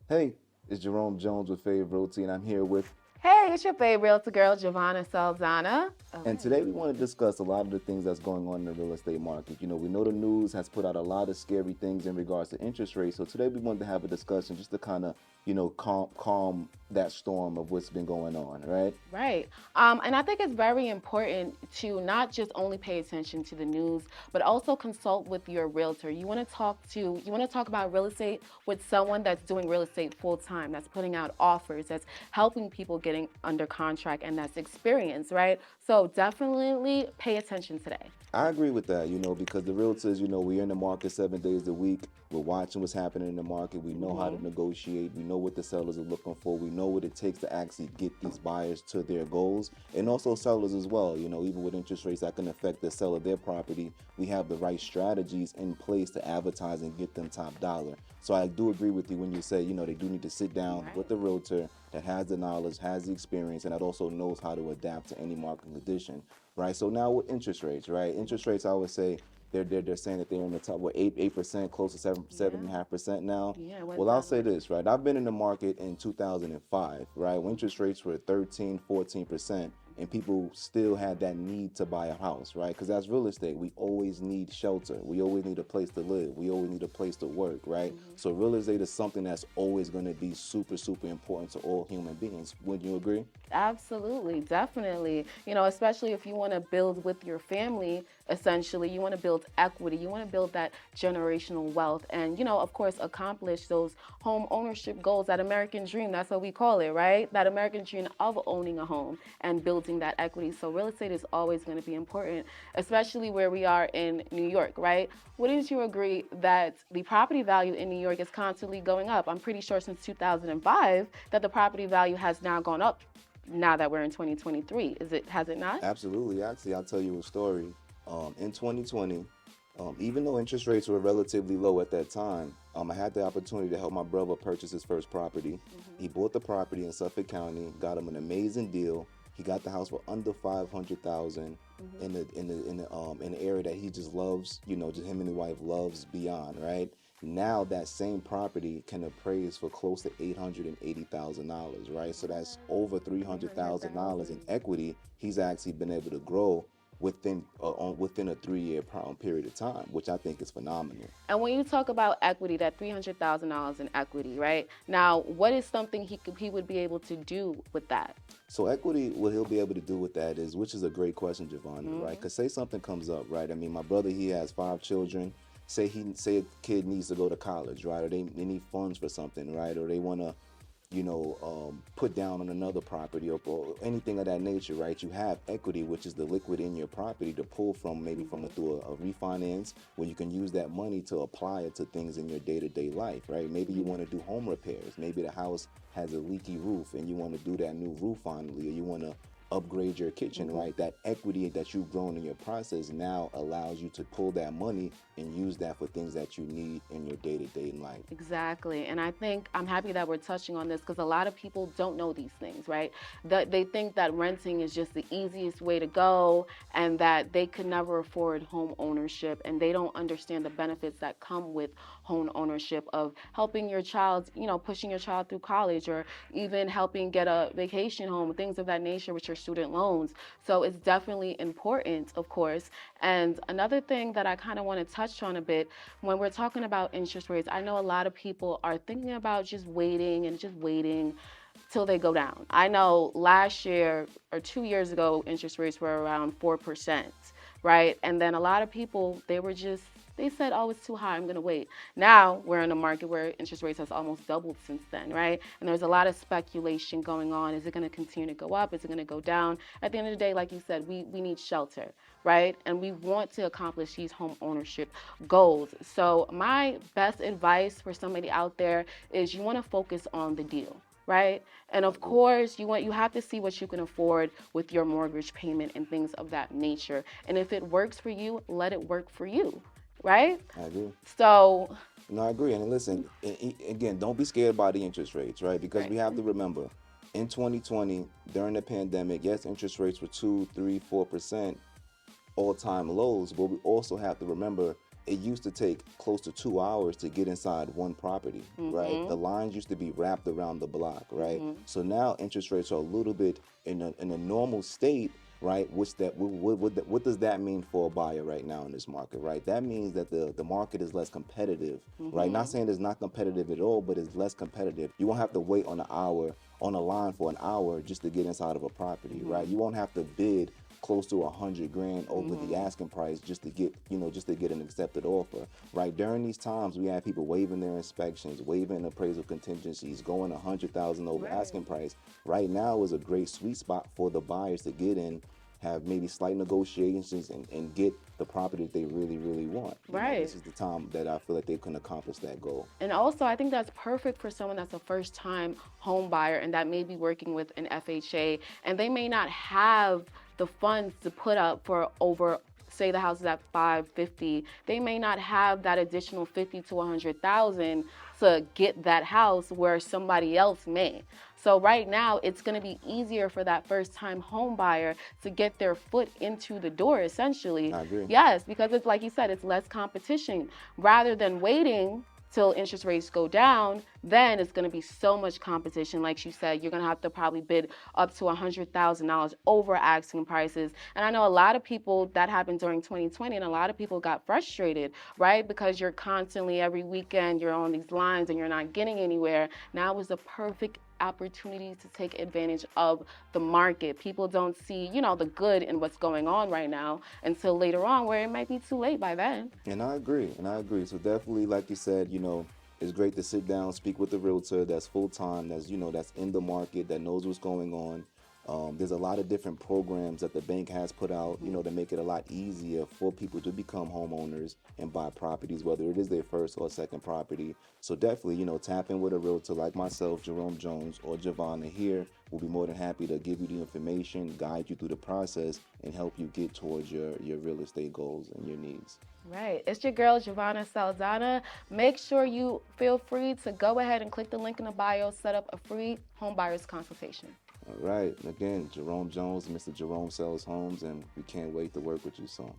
Hey, it's Jerome Jones with TheRealtorGirlJavana, and I'm here with. Hey, it's your favorite realtor girl, Javana Salzana. All And right. today we want to discuss a lot of the things that's going on in the real estate market. We know the news has put out a lot of scary things in regards to interest rates. So today we wanted to have a discussion just to kind of, calm that storm of what's been going on, right? Right. And I think it's very important to not just only pay attention to the news, but also consult with your realtor. You want to talk about real estate with someone that's doing real estate full time, that's putting out offers, that's helping people getting under contract, and that's experienced, right? So definitely pay attention today. I agree with that, because the realtors, we're in the market 7 days a week. We're watching what's happening in the market. We know how to negotiate. We know what the sellers are looking for. We know what it takes to actually get these buyers to their goals. And also sellers as well. Even with interest rates that can affect the sale of their property, we have the right strategies in place to advertise and get them top dollar. So I do agree with you when you say, they do need to sit down with the realtor that has the knowledge, has the experience, and that also knows how to adapt to any market condition, right? So now with interest rates, right? Interest rates, I would say they're saying that they're in the top, what, 8%, close to Yeah. 7.5% now. Yeah, it went Well, I'll down. say this, right? I've been in the market in 2005, right? When interest rates were 13, 14%, and people still had that need to buy a house, right? Because that's real estate. We always need shelter. We always need a place to live. We always need a place to work, right? So real estate is something that's always going to be super, super important to all human beings. Wouldn't you agree? Absolutely, definitely. Especially if you want to build with your family, essentially, you want to build equity, you want to build that generational wealth, and, of course, accomplish those home ownership goals, that American dream. That's what we call it, right? That American dream of owning a home and building that equity. So, real estate is always going to be important, especially where we are in New York, right? Wouldn't you agree that the property value in New York is constantly going up? I'm pretty sure since 2005 that the property value has now gone up now that we're in 2023. Has it not? Absolutely. Actually, I'll tell you a story. In 2020, even though interest rates were relatively low at that time, I had the opportunity to help my brother purchase his first property. He bought the property in Suffolk County, got him an amazing deal. He got the house for under 500,000 in the area that he just loves. Just him and his wife loves beyond, right? Now that same property can appraise for close to $880,000, right? So that's over $300,000 in 300,000. equity he's actually been able to grow within a 3 year period of time, which I think is phenomenal. And when you talk about equity, that $300,000 in equity, right? Now, what is something he would be able to do with that? So equity, what he'll be able to do with that is, which is a great question, Giovanni, right? Because say something comes up, right? I mean, my brother, he has 5 children. Say a kid needs to go to college, right? Or they need funds for something, right? Or they want to put down on another property, or anything of that nature, right? You have equity, which is the liquid in your property to pull from, maybe through a refinance, where you can use that money to apply it to things in your day-to-day life, right? Maybe you want to do home repairs. Maybe the house has a leaky roof and you want to do that new roof finally, or you want to upgrade your kitchen, right? That equity that you've grown in your process now allows you to pull that money and use that for things that you need in your day-to-day life. Exactly. And I think I'm happy that we're touching on this because a lot of people don't know these things, right? That they think that renting is just the easiest way to go and that they could never afford home ownership, and they don't understand the benefits that come with home ownership of helping your child, pushing your child through college, or even helping get a vacation home, things of that nature with your student loans. So it's definitely important, of course. And another thing that I kind of want to touch on a bit when we're talking about interest rates, I know a lot of people are thinking about just waiting and just waiting till they go down. I know last year or 2 years ago, interest rates were around 4%, right? And then a lot of people, they said, oh, it's too high, I'm gonna wait. Now we're in a market where interest rates has almost doubled since then, right? And there's a lot of speculation going on. Is it gonna continue to go up? Is it gonna go down? At the end of the day, like you said, we need shelter, right? And we want to accomplish these home ownership goals. So my best advice for somebody out there is you wanna focus on the deal, right? And of course, you have to see what you can afford with your mortgage payment and things of that nature. And if it works for you, let it work for you, right? I agree. So, No, I agree. And listen, again, don't be scared by the interest rates, right? Because right. we have to remember, in 2020, during the pandemic, yes, interest rates were 2, 3, 4%, all-time lows, but we also have to remember it used to take close to 2 hours to get inside one property, right? The lines used to be wrapped around the block, right? So now interest rates are a little bit in a normal state, right? What does that mean for a buyer right now in this market, right? That means that the market is less competitive, right? Not saying it's not competitive at all, but it's less competitive. You won't have to wait on a line for an hour just to get inside of a property, right? You won't have to bid close to 100 grand over the asking price just to get, just to get an accepted offer, right? During these times, we have people waiving their inspections, waiving appraisal contingencies, going 100,000 over asking price. Right now is a great sweet spot for the buyers to get in, have maybe slight negotiations and get the property that they really, really want. This is the time that I feel like they can accomplish that goal. And also, I think that's perfect for someone that's a first-time home buyer and that may be working with an FHA, and they may not have the funds to put up for over, say the house is at 550, they may not have that additional 50 to 100,000 to get that house where somebody else may. So right now, it's going to be easier for that first-time home buyer to get their foot into the door, essentially. I agree. Yes, because it's like you said, it's less competition. Rather than waiting till interest rates go down, then it's going to be so much competition. Like you said, you're going to have to probably bid up to $100,000 over asking prices. And I know a lot of people, that happened during 2020, and a lot of people got frustrated, right? Because you're constantly, every weekend, you're on these lines and you're not getting anywhere. Now is the perfect opportunity to take advantage of the market. People don't see, the good in what's going on right now until later on, where it might be too late by then. And I agree. So definitely, like you said, it's great to sit down, speak with the realtor that's full-time, that's in the market, that knows what's going on. There's a lot of different programs that the bank has put out, to make it a lot easier for people to become homeowners and buy properties, whether it is their first or second property. So definitely, tap in with a realtor like myself, Jerome Jones, or Javana here. We'll be more than happy to give you the information, guide you through the process, and help you get towards your real estate goals and your needs. Right. It's your girl, Javana Saldana. Make sure you feel free to go ahead and click the link in the bio, set up a free home buyer's consultation. All right. Again, Jerome Jones, Mr. Jerome Sells Homes, and we can't wait to work with you soon.